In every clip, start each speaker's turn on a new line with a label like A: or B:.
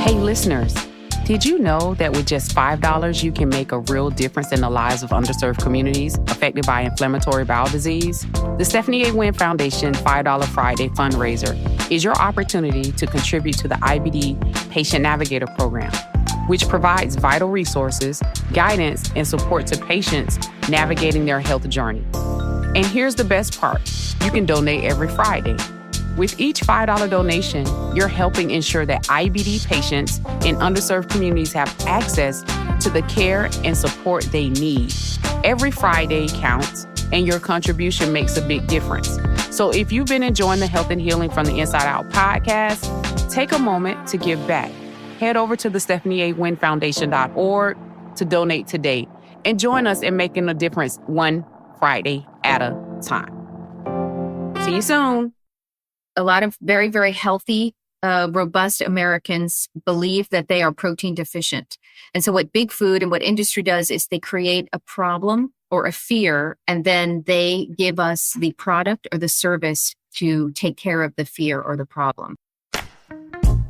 A: Hey listeners, did you know that with just $5 you can make a real difference in the lives of underserved communities affected by inflammatory bowel disease? The Stephanie A. Wynn Foundation $5 Friday fundraiser is your opportunity to contribute to the IBD Patient Navigator Program, which provides vital resources, guidance, and support to patients navigating their health journey. And here's the best part. You can donate every Friday. With each $5 donation, you're helping ensure that IBD patients in underserved communities have access to the care and support they need. Every Friday counts, and your contribution makes a big difference. So if you've been enjoying the Health and Healing from the Inside Out podcast, take a moment to give back. Head over to the StephanieAWynnFoundation.org to donate today and join us in making a difference one Friday at a time. See you soon.
B: A lot of very, very healthy, robust Americans believe that they are protein deficient. And so what big food and what industry does is they create a problem or a fear, and then they give us the product or the service to take care of the fear or the problem.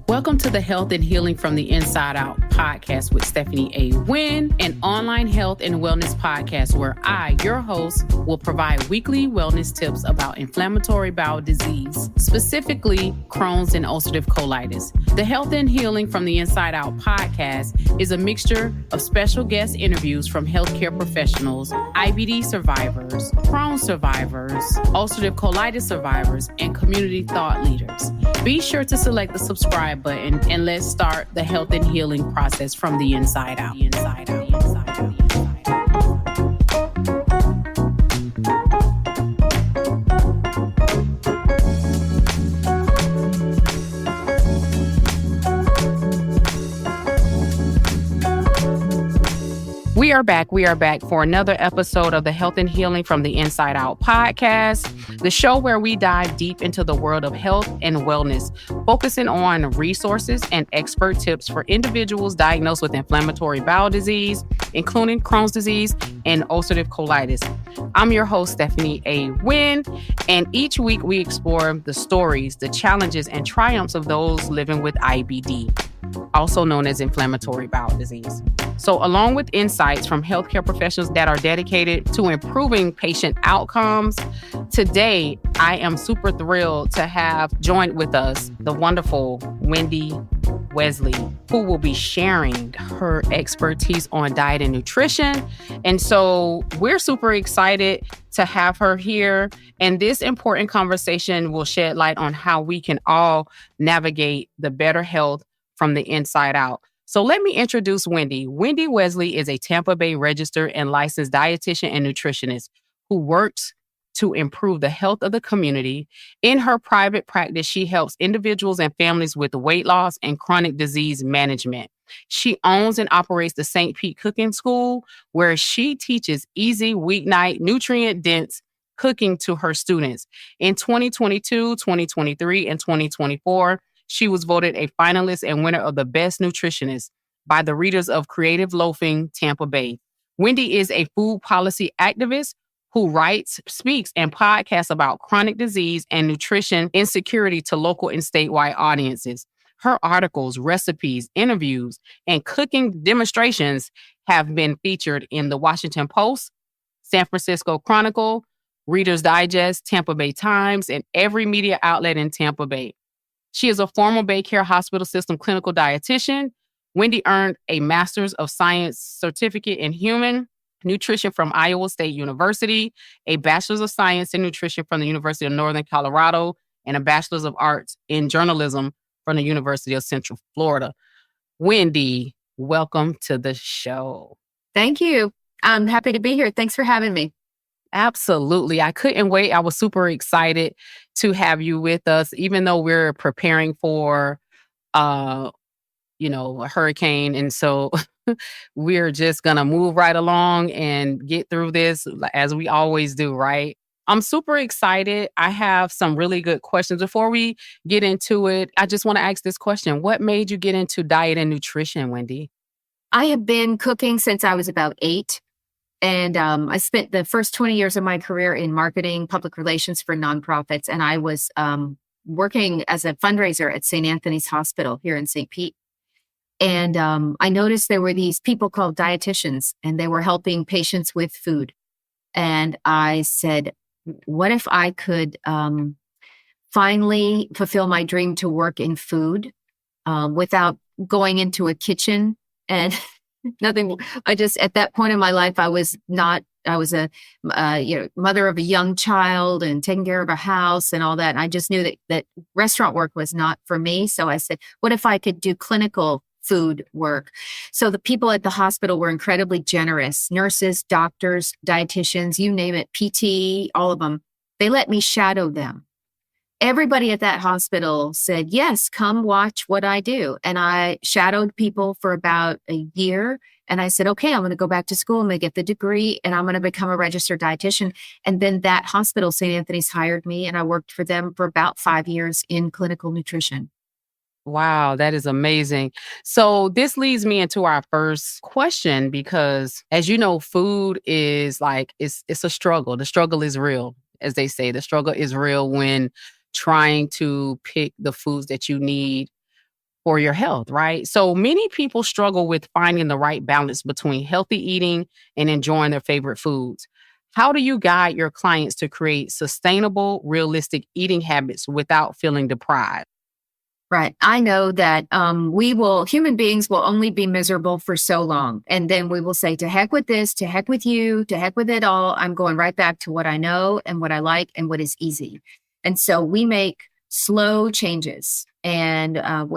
A: Welcome to the Health and Healing from the Inside Out podcast with Stephanie A. Wynn, an online health and wellness podcast where I, your host, will provide weekly wellness tips about inflammatory bowel disease, specifically Crohn's and ulcerative colitis. The Health and Healing from the Inside Out podcast is a mixture of special guest interviews from healthcare professionals, IBD survivors, Crohn's survivors, ulcerative colitis survivors, and community thought leaders. Be sure to select the subscribe button and let's start the health and healing process from the inside out. We are back for another episode of the Health and Healing from the Inside Out podcast, the show where we dive deep into the world of health and wellness, focusing on resources and expert tips for individuals diagnosed with inflammatory bowel disease, including Crohn's disease and ulcerative colitis. I'm your host, Stephanie A. Wynn, and each week we explore the stories, the challenges, and triumphs of those living with IBD, also known as inflammatory bowel disease. So along with insights from healthcare professionals that are dedicated to improving patient outcomes, today I am super thrilled to have joined with us the wonderful Wendy Wesley, who will be sharing her expertise on diet and nutrition. And so we're super excited to have her here. And this important conversation will shed light on how we can all navigate the better health from the inside out. So let me introduce Wendy. Wendy Wesley is a Tampa Bay registered and licensed dietitian and nutritionist who works to improve the health of the community. In her private practice, she helps individuals and families with weight loss and chronic disease management. She owns and operates the St. Pete Cooking School, where she teaches easy weeknight, nutrient-dense cooking to her students. In 2022, 2023, and 2024, she was voted a finalist and winner of the Best Nutritionist by the readers of Creative Loafing Tampa Bay. Wendy is a food policy activist who writes, speaks, and podcasts about chronic disease and nutrition insecurity to local and statewide audiences. Her articles, recipes, interviews, and cooking demonstrations have been featured in the Washington Post, San Francisco Chronicle, Reader's Digest, Tampa Bay Times, and every media outlet in Tampa Bay. She is a former Baycare Hospital System clinical dietitian. Wendy earned a Master's of Science certificate in human nutrition from Iowa State University, a Bachelor's of Science in nutrition from the University of Northern Colorado, and a Bachelor's of Arts in journalism from the University of Central Florida. Wendy, welcome to the show.
B: Thank you. I'm happy to be here. Thanks for having me.
A: Absolutely. I couldn't wait. I was super excited to have you with us, even though we're preparing for, a hurricane. And so we're just going to move right along and get through this as we always do, right? I'm super excited. I have some really good questions. Before we get into it, I just want to ask this question. What made you get into diet and nutrition, Wendy?
B: I have been cooking since I was about 8. And I spent the first 20 years of my career in marketing, public relations for nonprofits. And I was working as a fundraiser at St. Anthony's Hospital here in St. Pete. And I noticed there were these people called dietitians, and they were helping patients with food. And I said, what if I could finally fulfill my dream to work in food without going into a kitchen and nothing. I just, at that point in my life, I was a mother of a young child and taking care of a house and all that. And I just knew that restaurant work was not for me. So I said, what if I could do clinical food work? So the people at the hospital were incredibly generous. Nurses, doctors, dietitians, you name it, PT, all of them. They let me shadow them. Everybody at that hospital said, yes, come watch what I do. And I shadowed people for about a year. And I said, okay, I'm going to go back to school. I'm going to get the degree and I'm going to become a registered dietitian. And then that hospital, St. Anthony's, hired me and I worked for them for about 5 years in clinical nutrition.
A: Wow, that is amazing. So this leads me into our first question because as you know, food is like, it's a struggle. The struggle is real. As they say, the struggle is real when trying to pick the foods that you need for your health, right? So many people struggle with finding the right balance between healthy eating and enjoying their favorite foods. How do you guide your clients to create sustainable, realistic eating habits without feeling deprived?
B: Right. I know that human beings will only be miserable for so long. And then we will say, to heck with this, to heck with you, to heck with it all. I'm going right back to what I know and what I like and what is easy. And so we make slow changes. And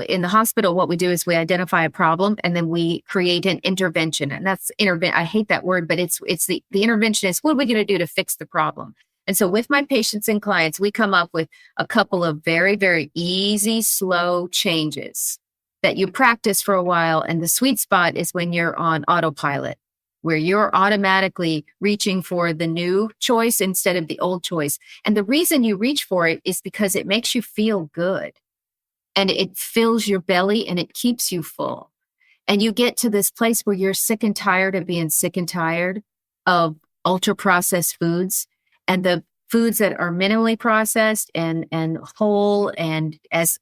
B: in the hospital, what we do is we identify a problem and then we create an intervention. And that's I hate that word, but it's the intervention is, what are we going to do to fix the problem? And so with my patients and clients, we come up with a couple of very, very easy, slow changes that you practice for a while. And the sweet spot is when you're on autopilot, where you're automatically reaching for the new choice instead of the old choice. And the reason you reach for it is because it makes you feel good and it fills your belly and it keeps you full. And you get to this place where you're sick and tired of being sick and tired of ultra processed foods. And the foods that are minimally processed and whole and as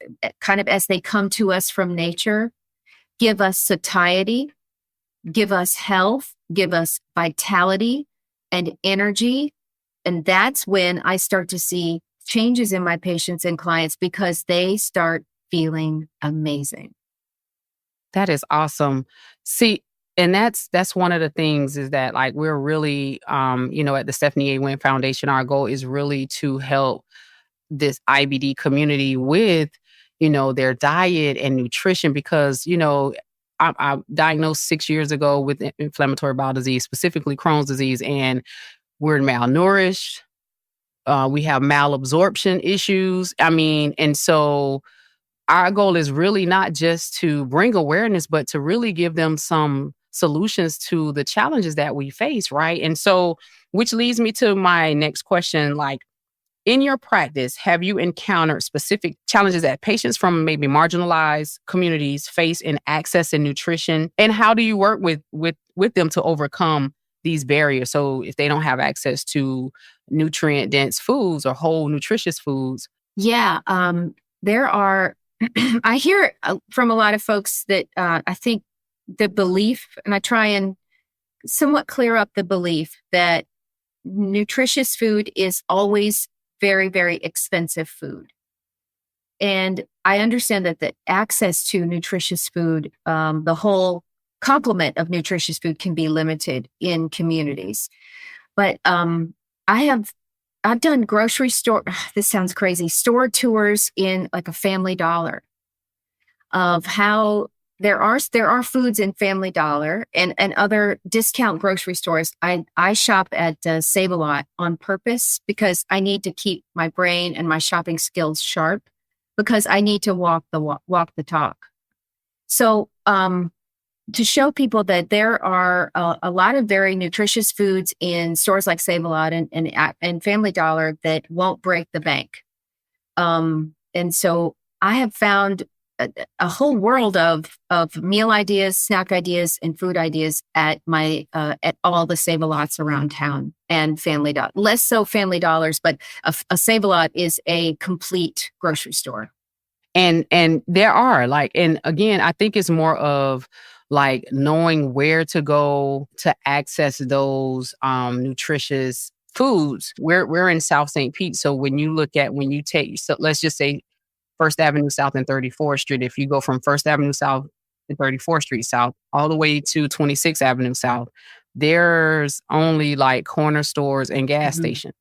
B: they come to us from nature, give us satiety, give us health, give us vitality and energy. And that's when I start to see changes in my patients and clients because they start feeling amazing.
A: That is awesome. See, and that's one of the things is that like we're really at the Stephanie A. Wynn Foundation, our goal is really to help this IBD community with, their diet and nutrition because, I diagnosed 6 years ago with inflammatory bowel disease, specifically Crohn's disease, and we're malnourished. We have malabsorption issues. And so our goal is really not just to bring awareness, but to really give them some solutions to the challenges that we face, right? And so, which leads me to my next question, like, in your practice, have you encountered specific challenges that patients from maybe marginalized communities face in accessing nutrition? And how do you work with them to overcome these barriers? So if they don't have access to nutrient-dense foods or whole nutritious foods?
B: Yeah, there are, I hear from a lot of folks that I think the belief, and I try and somewhat clear up the belief that nutritious food is always very, very expensive food. And I understand that the access to nutritious food, the whole complement of nutritious food can be limited in communities. But I've done grocery store, this sounds crazy, store tours in like a Family Dollar of how there are foods in Family Dollar and other discount grocery stores. I shop at Save-A-Lot on purpose because I need to keep my brain and my shopping skills sharp because I need to walk the talk. So to show people that there are a lot of very nutritious foods in stores like Save-A-Lot and Family Dollar that won't break the bank. And so I have found a whole world of meal ideas, snack ideas, and food ideas at all the Save-A-Lots around town and Family Dollar. Less so Family Dollars, but a Save-A-Lot is a complete grocery store.
A: And there are like, and again, I think it's more of like knowing where to go to access those nutritious foods. We're in South St. Pete. So when you take, so let's just say First Avenue South and 34th Street. If you go from First Avenue South and 34th Street South all the way to 26th Avenue South, there's only like corner stores and gas stations,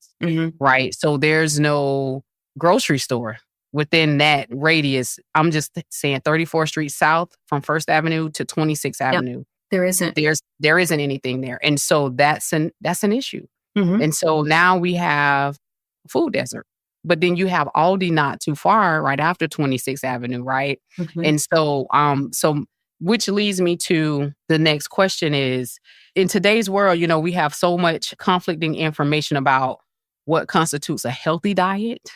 A: right? So there's no grocery store within that radius. I'm just saying 34th Street South from First Avenue to 26th Avenue.
B: There isn't.
A: There isn't anything there. And so that's an issue. And so now we have a food desert. But then you have Aldi not too far right after 26th Avenue, right? And so which leads me to the next question is, in today's world, we have so much conflicting information about what constitutes a healthy diet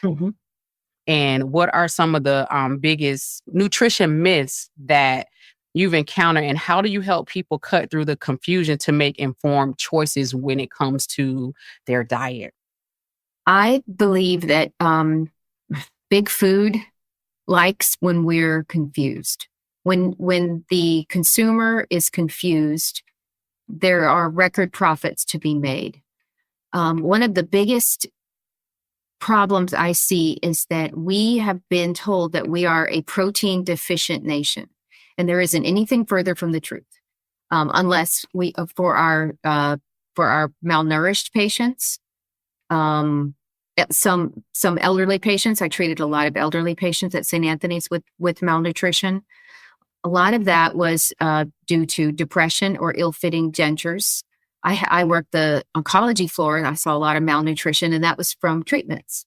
A: and what are some of the biggest nutrition myths that you've encountered, and how do you help people cut through the confusion to make informed choices when it comes to their diet?
B: I believe that big food likes when we're confused. When the consumer is confused, there are record profits to be made. One of the biggest problems I see is that we have been told that we are a protein deficient nation, and there isn't anything further from the truth, unless we for our malnourished patients. Some elderly patients. I treated a lot of elderly patients at St. Anthony's with malnutrition. A lot of that was due to depression or ill-fitting dentures. I worked the oncology floor, and I saw a lot of malnutrition, and that was from treatments.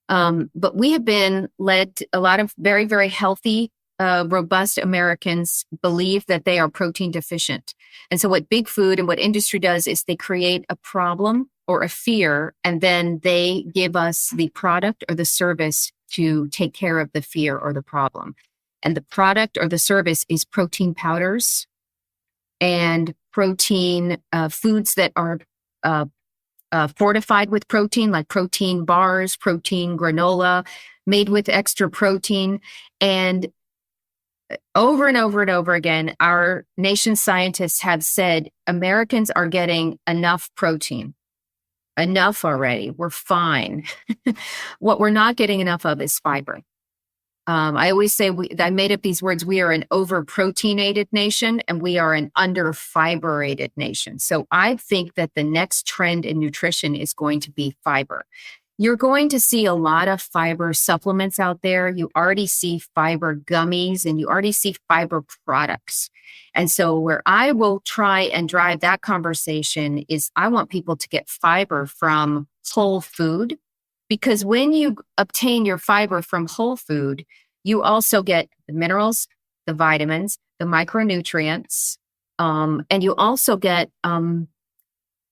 B: But we have been led, a lot of very, very healthy, robust Americans believe that they are protein deficient. And so what big food and what industry does is they create a problem or a fear, and then they give us the product or the service to take care of the fear or the problem. And the product or the service is protein powders and protein foods that are fortified with protein, like protein bars, protein granola, made with extra protein. And over and over and over again, our nation's scientists have said Americans are getting enough protein. Enough already. We're fine. What we're not getting enough of is fiber. I always say, I made up these words, we are an over-proteinated nation and we are an under-fiberated nation. So I think that the next trend in nutrition is going to be fiber. You're going to see a lot of fiber supplements out there. You already see fiber gummies and you already see fiber products. And so where I will try and drive that conversation is I want people to get fiber from whole food, because when you obtain your fiber from whole food, you also get the minerals, the vitamins, the micronutrients, and you also get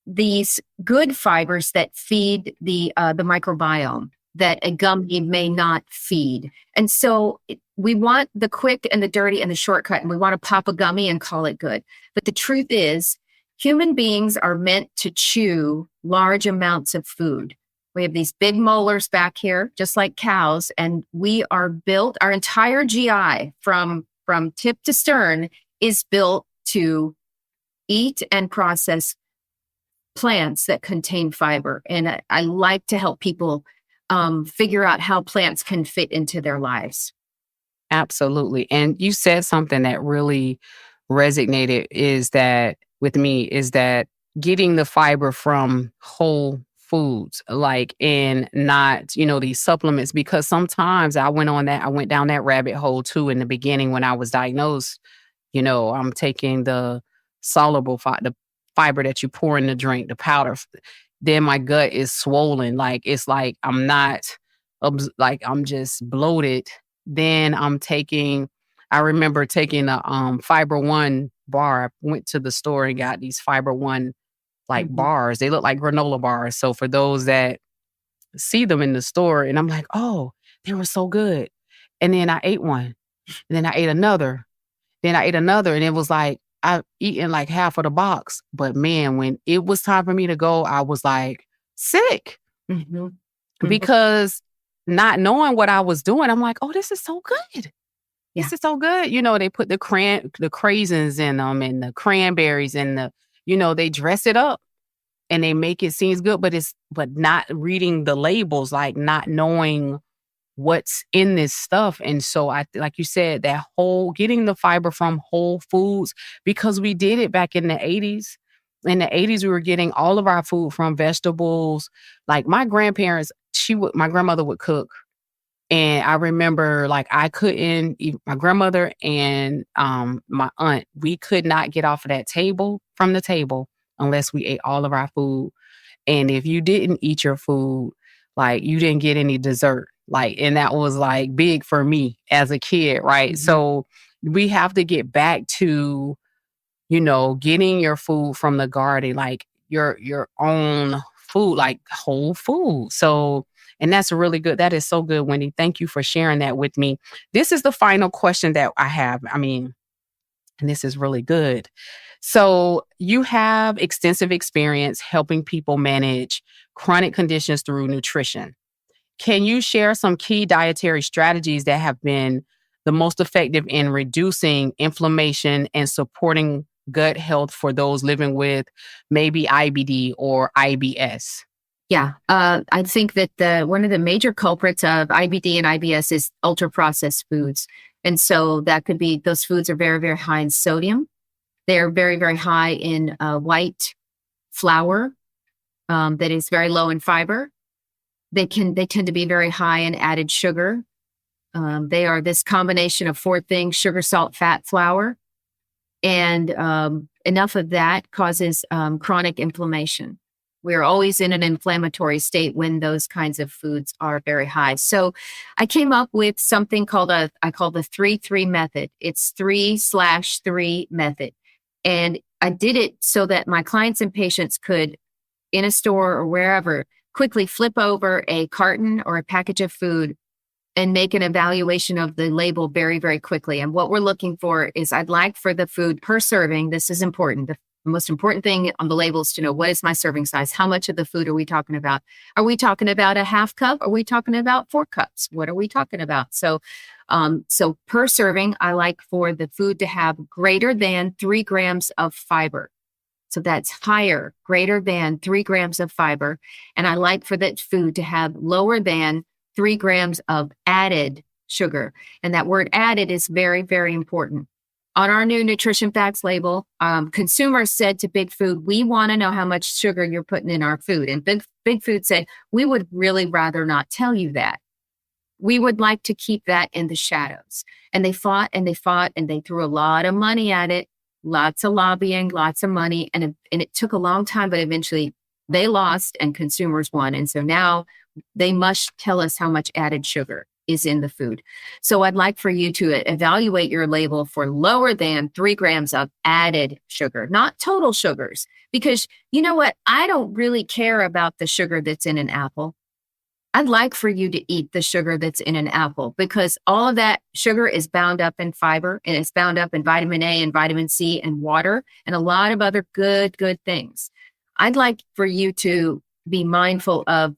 B: these good fibers that feed the microbiome that a gummy may not feed. And so we want the quick and the dirty and the shortcut, and we want to pop a gummy and call it good. But the truth is, human beings are meant to chew large amounts of food. We have these big molars back here, just like cows, and we are built, our entire GI from tip to stern is built to eat and process plants that contain fiber. And I like to help people figure out how plants can fit into their lives.
A: Absolutely. And you said something that really resonated with me is that getting the fiber from whole foods, like, and not, these supplements, because sometimes I went down that rabbit hole too in the beginning when I was diagnosed. I'm taking the soluble the fiber that you pour in the drink, the powder. Then my gut is swollen. Like, it's like I'm just bloated. Then I remember taking a Fiber One bar. I went to the store and got these Fiber One bars. They look like granola bars. So for those that see them in the store, and I'm like, oh, they were so good. And then I ate one. And then I ate another. Then I ate another. And it was like, I've eaten like half of the box. But man, when it was time for me to go, I was like sick. Because not knowing what I was doing, I'm like, oh, this is so good.
B: Yeah.
A: This is so good. They put the craisins in them and the cranberries and they dress it up and they make it seem good, but not reading the labels, like not knowing what's in this stuff. And so like you said, that getting the fiber from whole foods, because we did it back in the 80s. In the 80s, we were getting all of our food from vegetables. Like my grandparents, my grandmother would cook. And I remember like my grandmother and my aunt, we could not get off of from the table unless we ate all of our food. And if you didn't eat your food, like you didn't get any dessert. Like, and that was like big for me as a kid, right?
B: Mm-hmm.
A: So we have to get back to, getting your food from the garden, like your own food, like whole food. So, and that's really good. That is so good, Wendy. Thank you for sharing that with me. This is the final question that I have. And this is really good. So you have extensive experience helping people manage chronic conditions through nutrition. Can you share some key dietary strategies that have been the most effective in reducing inflammation and supporting gut health for those living with maybe IBD or IBS?
B: Yeah, I think that one of the major culprits of IBD and IBS is ultra-processed foods. And so that could be, those foods are very, very high in sodium. They're very, very high in white flour that is very low in fiber. They tend to be very high in added sugar. They are this combination of four things: sugar, salt, fat, flour. And enough of that causes chronic inflammation. We're always in an inflammatory state when those kinds of foods are very high. So I came up with something called the 3-3 method. It's 3/3 method. And I did it so that my clients and patients could, in a store or wherever, quickly flip over a carton or a package of food and make an evaluation of the label very, very quickly. And what we're looking for is, I'd like for the food per serving. This is important. The most important thing on the label is to know, what is my serving size? How much of the food are we talking about? Are we talking about a half cup? Are we talking about 4 cups? What are we talking about? So per serving, I like for the food to have greater than 3 grams of fiber. So that's higher, greater than 3 grams of fiber. And I like for that food to have lower than 3 grams of added sugar. And that word added is very, very important. On our new nutrition facts label, consumers said to Big Food, we want to know how much sugar you're putting in our food. And Big Food said, we would really rather not tell you that. We would like to keep that in the shadows. And they fought and they fought and they threw a lot of money at it, lots of lobbying, lots of money. And it took a long time, but eventually they lost and consumers won. And so now they must tell us how much added sugar is in the food. So I'd like for you to evaluate your label for lower than 3 grams of added sugar, not total sugars, because you know what? I don't really care about the sugar that's in an apple. I'd like for you to eat the sugar that's in an apple, because all of that sugar is bound up in fiber, and it's bound up in vitamin A and vitamin C and water and a lot of other good things. I'd like for you to be mindful of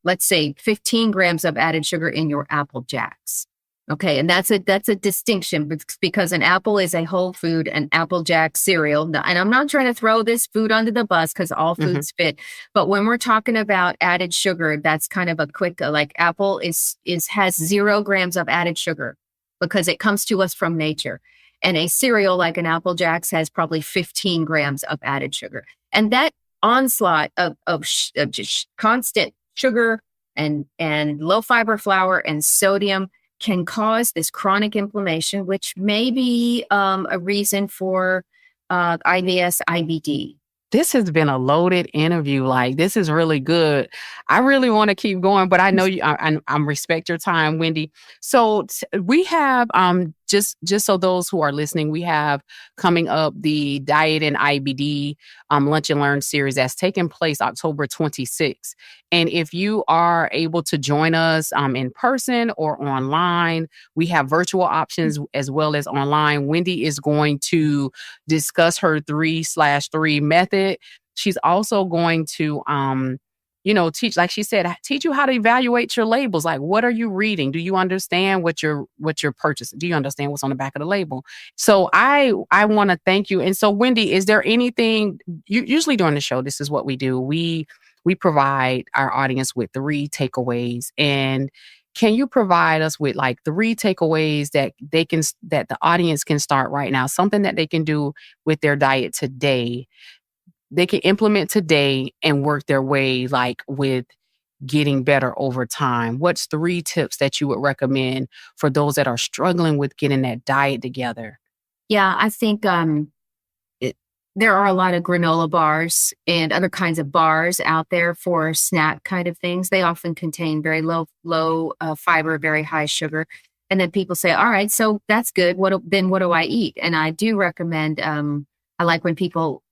B: let's say 15 grams of added sugar in your Apple Jacks. Okay. And that's a distinction, because an apple is a whole food, an Apple Jack cereal. And I'm not trying to throw this food under the bus, because all foods fit. But when we're talking about added sugar, that's kind of a quick, like apple has 0 grams of added sugar because it comes to us from nature. And a cereal like an Apple Jacks has probably 15 grams of added sugar. And that onslaught of just constant sugar and low fiber flour and sodium can cause this chronic inflammation, which may be a reason for IBS, IBD.
A: This has been a loaded interview. Like, this is really good. I really want to keep going, but I know you. I respect your time, Wendy. So we have just so those who are listening, we have coming up the Diet and IBD Lunch and Learn series that's taking place October 26th. And if you are able to join us in person or online, we have virtual options as well as online. Wendy is going to discuss her 3/3 method. She's also going to, teach, like she said, teach you how to evaluate your labels. Like, what are you reading? Do you understand what you're purchasing? Do you understand what's on the back of the label? So I want to thank you. And so, Wendy, is there anything usually during the show? This is what we do. We provide our audience with 3 takeaways. And can you provide us with like 3 takeaways that that the audience can start right now? Something that they can do with their diet today, they can implement today and work their way like with getting better over time. What's 3 tips that you would recommend for those that are struggling with getting that diet together?
B: Yeah, I think there are a lot of granola bars and other kinds of bars out there for snack kind of things. They often contain very low fiber, very high sugar. And then people say, all right, so that's good. What do I eat? And I do recommend, I like when people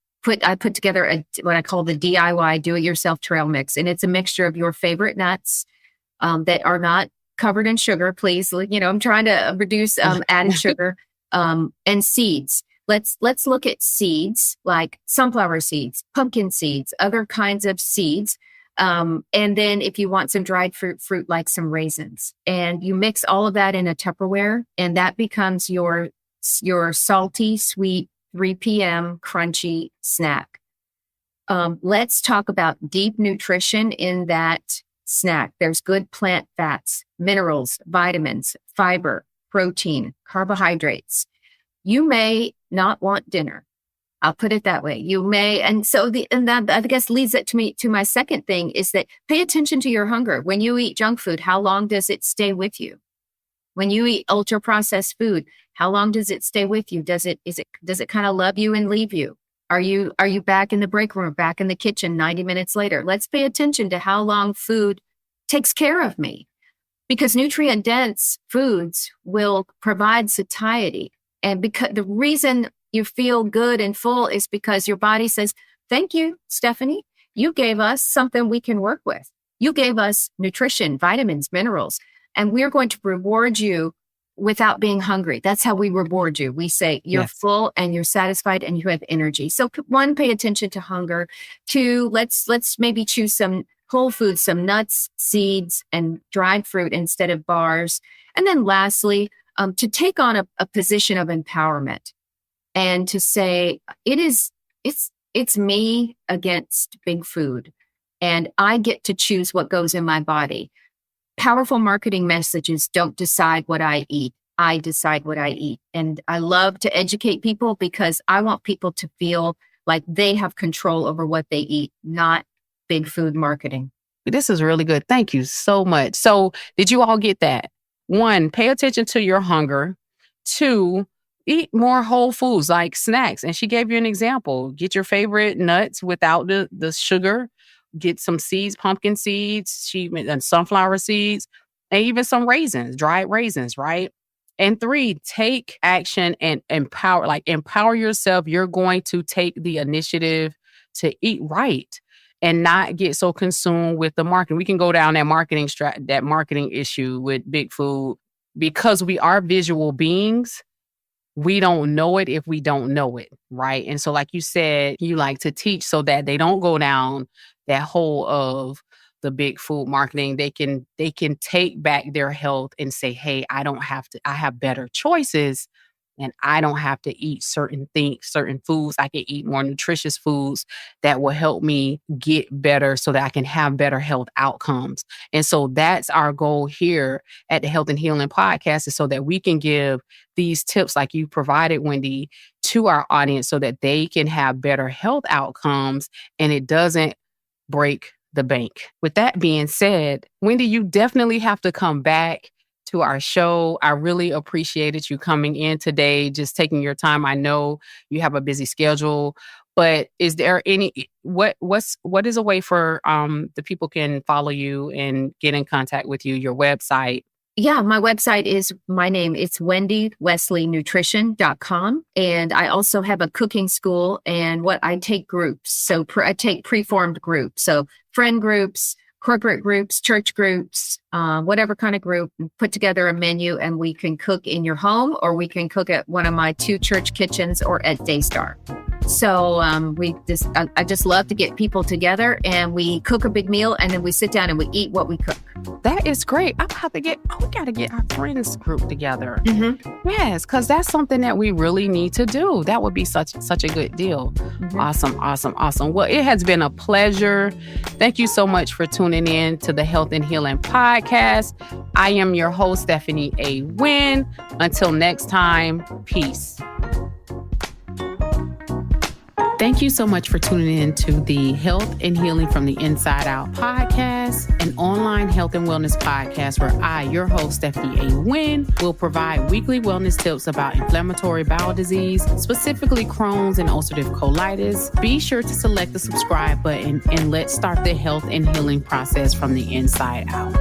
B: I put together what I call the DIY do-it-yourself trail mix. And it's a mixture of your favorite nuts that are not covered in sugar, please. I'm trying to reduce added sugar and seeds. Let's look at seeds like sunflower seeds, pumpkin seeds, other kinds of seeds. And then if you want some dried fruit like some raisins, and you mix all of that in a Tupperware, and that becomes your salty, sweet, 3 p.m. crunchy snack. Let's talk about deep nutrition in that snack. There's good plant fats, minerals, vitamins, fiber, protein, carbohydrates. You may not want dinner. I'll put it that way. You may, and that I guess leads it to my second thing is that pay attention to your hunger. When you eat junk food, how long does it stay with you? When you eat ultra processed food, how long does it stay with you? Does it kind of love you and leave you? Are you back in the break room, back in the kitchen 90 minutes later? Let's pay attention to how long food takes care of me, because nutrient dense foods will provide satiety. And because the reason you feel good and full is because your body says, thank you, Stephanie. You gave us something we can work with. You gave us nutrition, vitamins, minerals, and we're going to reward you without being hungry. That's how we reward you. We say you're full and you're satisfied and you have energy. So 1, pay attention to hunger. 2, let's maybe choose some whole foods, some nuts, seeds, and dried fruit instead of bars. And then lastly, to take on a position of empowerment and to say, it's me against big food, and I get to choose what goes in my body. Powerful marketing messages don't decide what I eat. I decide what I eat. And I love to educate people because I want people to feel like they have control over what they eat, not big food marketing.
A: This is really good. Thank you so much. So did you all get that? 1, pay attention to your hunger. 2, eat more whole foods like snacks. And she gave you an example. Get your favorite nuts without the sugar. Get some seeds, pumpkin seeds, and sunflower seeds, and even some raisins, dried raisins, right? And 3, take action and empower yourself. You're going to take the initiative to eat right and not get so consumed with the marketing. We can go down that marketing issue with big food because we are visual beings. We don't know it if we don't know it, right? And so like you said, you like to teach so that they don't go down that hole of the big food marketing. They can take back their health and say, hey, I have better choices, and I don't have to eat certain foods. I can eat more nutritious foods that will help me get better so that I can have better health outcomes. And so that's our goal here at the Health and Healing Podcast, is so that we can give these tips like you provided, Wendy, to our audience so that they can have better health outcomes and it doesn't break the bank. With that being said, Wendy, you definitely have to come back to our show. I really appreciated you coming in today, just taking your time. I know you have a busy schedule, but is there what is a way for the people can follow you and get in contact with you, your website?
B: Yeah, my website is my name. It's wendywesleynutrition.com. And I also have a cooking school, and I take groups. So I take preformed groups. So friend groups, corporate groups, church groups, whatever kind of group, put together a menu, and we can cook in your home, or we can cook at one of my 2 church kitchens or at Daystar. So I just love to get people together and we cook a big meal and then we sit down and we eat what we cook.
A: That is great. We got to get our friends group together.
B: Mm-hmm.
A: Yes, because that's something that we really need to do. That would be such a good deal. Mm-hmm. Awesome. Well, it has been a pleasure. Thank you so much for tuning in to the Health and Healing Podcast. I am your host, Stephanie A. Wynn. Until next time, peace. Thank you so much for tuning in to the Health and Healing from the Inside Out podcast, an online health and wellness podcast where I, your host, Stephanie A. Wynn, will provide weekly wellness tips about inflammatory bowel disease, specifically Crohn's and ulcerative colitis. Be sure to select the subscribe button and let's start the health and healing process from the inside out.